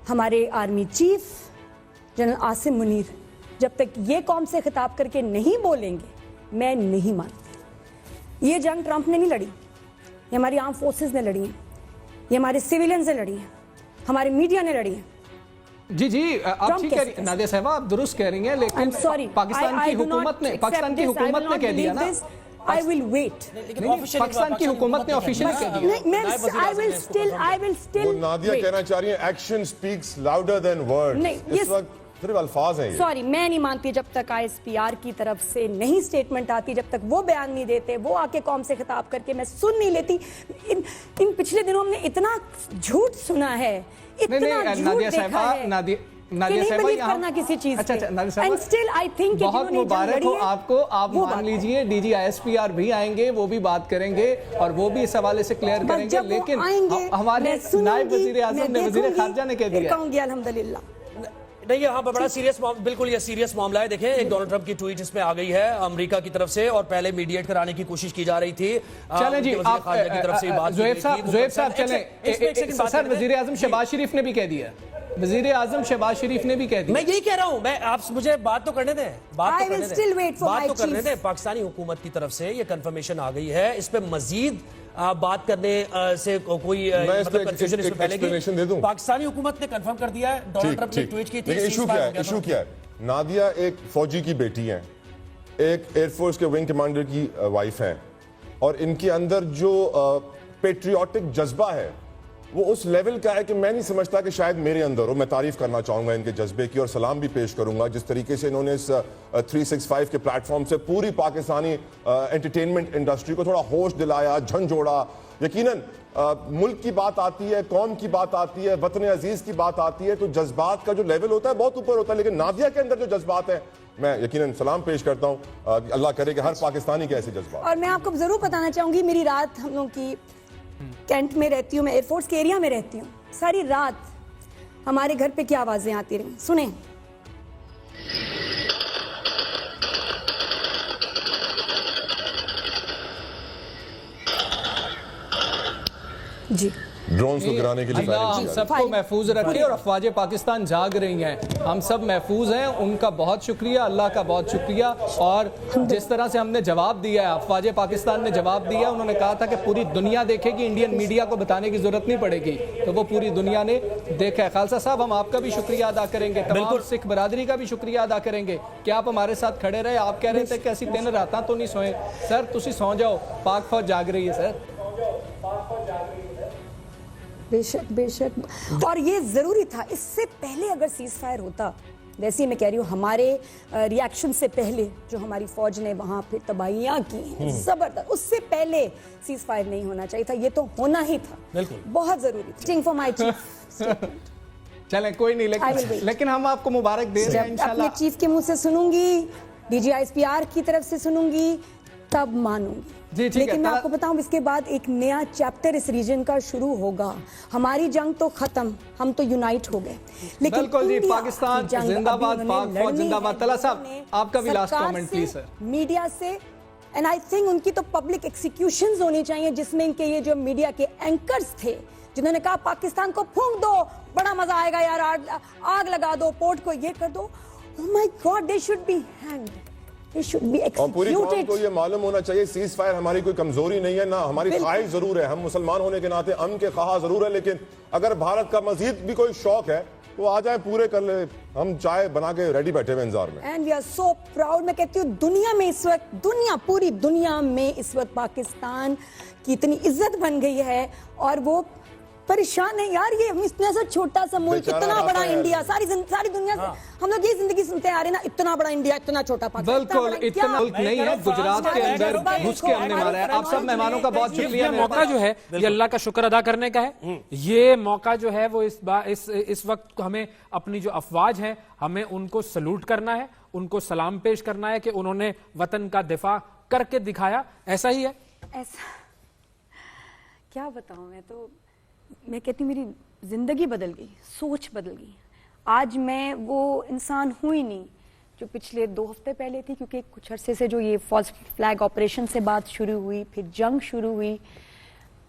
ہمارے army chief general Asim Munir جب تک یہ قوم سے خطاب کر کے نہیں بولیں گے میں نہیں مانتی. یہ جنگ ٹرمپ نے نہیں لڑی, یہ ہماری آرم فورسز نے لڑی ہیں, یہ ہمارے سیویلینز نے لڑی ہیں, ہمارے میڈیا نے لڑی ہیں. جی جی آپ ٹھیک کہہ رہی ہیں نادیہ صاحبہ, آپ درست کہہ رہی ہیں, لیکن پاکستان کی حکومت نے کہہ دیا نا, I will wait. پاکستان کی حکومت نے آفیشلی کہہ دیا. وہ نادیہ کہنا چاہ رہی ہیں action speaks louder than words. اس وقت صرف الفاظ ہیں یہ. سوری, میں نہیں مانتی جب تک ISPR کی طرف سے نہیں سٹیٹمنٹ آتی, جب تک وہ بیان نہیں دیتے, وہ آ کے قوم سے خطاب کر کے میں سن نہیں لیتی. ان پچھلے دنوں ہم نے اتنا جھوٹ سنا ہے, اتنا جھوٹ دیکھا ہے نادیہ کہ نہیں بلیو کرنا کسی چیز پہ. And still I think کہ بہت مبارک ہو آپ کو, آپ مان لیجئے ڈی جی ISPR بھی آئیں گے, وہ بھی بات کریں گے اور وہ بھی اس حوالے سے کلیئر کریں گے, لیکن ہمارے نائب وزیر اعظم نے, وزیر خارجہ نے کہہ دیا. کہوں گی الحمدللہ. نہیں, یہاں پر بڑا سیریس, بالکل یہ سیریس معاملہ ہے. دیکھیں ایک ڈونلڈ ٹرمپ کی ٹویٹ اس میں آ گئی ہے امریکہ کی طرف سے, اور پہلے میڈیٹ کرانے کی کوشش کی جا رہی تھی. چلیں جی زہیب صاحب چلیں, سر وزیر اعظم شہباز شریف نے بھی کہہ دیا, وزیر اعظم شہباز شریف نے بھی کہہ دیا. میں یہی کہہ رہا ہوں, میں آپ مجھے بات تو کرنے دیں, بات تو کرنے دیں. پاکستانی حکومت کی طرف سے یہ کنفرمیشن آ گئی ہے, اس پہ مزید بات کرنے سے کوئی کنفیوژن اس میں پھیلے گی. پاکستانی حکومت نے کنفرم کر دیا ہے, ڈونلڈ ٹرمپ نے ٹویٹ کی تھی. ایشو کیا ہے, نادیہ ایک فوجی کی بیٹی ہیں, ایک ایئر فورس کے ونگ کمانڈر کی وائف ہیں, اور ان کے اندر جو پیٹریوٹک جذبہ ہے وہ اس لیول کا ہے کہ میں نہیں سمجھتا کہ شاید میرے اندر ہو. میں تعریف کرنا چاہوں گا ان کے جذبے کی اور سلام بھی پیش کروں گا جس طریقے سے انہوں نے اس 365 کے پلیٹ فارم سے پوری پاکستانی انٹرٹینمنٹ انڈسٹری کو تھوڑا ہوش دلایا, جھنجھوڑا. یقیناً ملک کی بات آتی ہے, قوم کی بات آتی ہے, وطن عزیز کی بات آتی ہے, تو جذبات کا جو لیول ہوتا ہے بہت اوپر ہوتا ہے, لیکن نادیہ کے اندر جو جذبات ہیں میں یقیناً سلام پیش کرتا ہوں. اللہ کرے کہ ہر پاکستانی کے ایسے جذبات. اور میں آپ کو ضرور بتانا چاہوں گی, میری رات ہم لوگ کی کینٹ میں رہتی ہوں, میں ایئر فورس کے ایریا میں رہتی ہوں, ساری رات ہمارے گھر پہ کیا آوازیں آتی رہیں. سنیں جی, ڈرونز کو گرانے کے لیے. اللہ ہم سب کو محفوظ رکھے اور افواج پاکستان جاگ رہی ہیں, ہم سب محفوظ ہیں, ان کا بہت شکریہ, اللہ کا بہت شکریہ. اور جس طرح سے ہم نے جواب دیا ہے, افواج پاکستان نے جواب دیا, انہوں نے کہا تھا کہ پوری دنیا دیکھے گی, انڈین میڈیا کو بتانے کی ضرورت نہیں پڑے گی, تو وہ پوری دنیا نے دیکھا ہے. خالصہ صاحب ہم آپ کا بھی شکریہ ادا کریں گے, تمام سکھ برادری کا بھی شکریہ ادا کریں گے کہ آپ ہمارے ساتھ کھڑے رہے. آپ کہہ رہے تھے کہ ایسی 3 راتاں تو نہیں سوئیں, سر تسی سو جاؤ, پاک فوج جاگ رہی ہے سر. بے شک بے شک, اور یہ ضروری تھا. اس سے پہلے اگر سیز فائر ہوتا, ویسے ہی میں کہہ رہی ہوں ہمارے ری ایکشن سے پہلے جو ہماری فوج نے وہاں پھر تباہیاں کی ہیں زبردست, اس سے پہلے سیز فائر نہیں ہونا چاہیے تھا, یہ تو ہونا ہی تھا, بہت ضروری تھا. For my chief. چلیں کوئی نہیں, لیکن ہم آپ کو مبارک دے رہے ہیں انشاءاللہ. اپنے چیف کے منہ سے سنوں گی, ڈی جی ISPR کی طرف سے سنوں گی, تب مانوں گی. لیکن میں آپ کو بتاؤں اس کے بعد ایک نیا چیپٹر اس ریجن کا شروع ہوگا. ہماری جنگ تو ختم, ہم تو یونائٹ ہو گئے, لیکن بالکل جی, پاکستان زندہ باد, پاک فوج زندہ باد. طلعت صاحب آپ کا بھی last comment please sir. Media سے اینڈ آئی تھنک ان کی تو پبلک ایکسیکیوشنز ہونی چاہیے, جس میں ان کے یہ جو میڈیا کے اینکرز تھے جنہوں نے کہا پاکستان کو پھونک دو, بڑا مزہ آئے گا یار, آگ لگا دو, پورٹ کو یہ کر دو. Oh my God, they should be hanged. اور پوری قوم کو یہ معلوم ہونا چاہیے سیز فائر ہماری کوئی کمزوری نہیں ہے, نہ ہماری خواہش ضرور ہے, ہم مسلمان ہونے کے ناطے امن کے خواہاں ضرور ہے, لیکن اگر بھارت کا مزید بھی کوئی شوق ہے تو آ جائیں, پورے کر لیں, ہم چائے بنا کے ریڈی بیٹھے ہوئے انتظار میں. And we are so proud. میں کہتی ہوں دنیا میں اس وقت, پوری دنیا میں اس وقت پاکستان کی اتنی عزت بن گئی ہے, اور وہ پریشان ہے یار, یہ اتنا سا چھوٹا سا ملک, اتنا بڑا انڈیا, ساری دنیا سے ہم لوگ یہ زندگی سنتے آ رہے نا, اتنا بڑا انڈیا, اتنا چھوٹا پاکستان. بالکل اتنا ملک نہیں ہے, گجرات کے اندر گھس کے ہم نے مارا ہے. آپ سب مہمانوں کا بہت شکریہ. یہ موقع جو ہے یہ اللہ کا شکر ادا کرنے کا ہے. یہ موقع جو ہے وہ اس وقت ہمیں اپنی جو افواج ہیں ہمیں ان کو سلوٹ کرنا ہے, ان کو سلام پیش کرنا ہے کہ انہوں نے وطن کا دفاع کر کے دکھایا. ایسا ہی ہے, ایسا کیا بتاؤں. میں کہتی ہوں میری زندگی بدل گئی, سوچ بدل گئی. آج میں وہ انسان ہوں ہی نہیں جو پچھلے 2 ہفتے پہلے تھی, کیونکہ کچھ عرصے سے جو یہ فالس فلیگ آپریشن سے بات شروع ہوئی, پھر جنگ شروع ہوئی,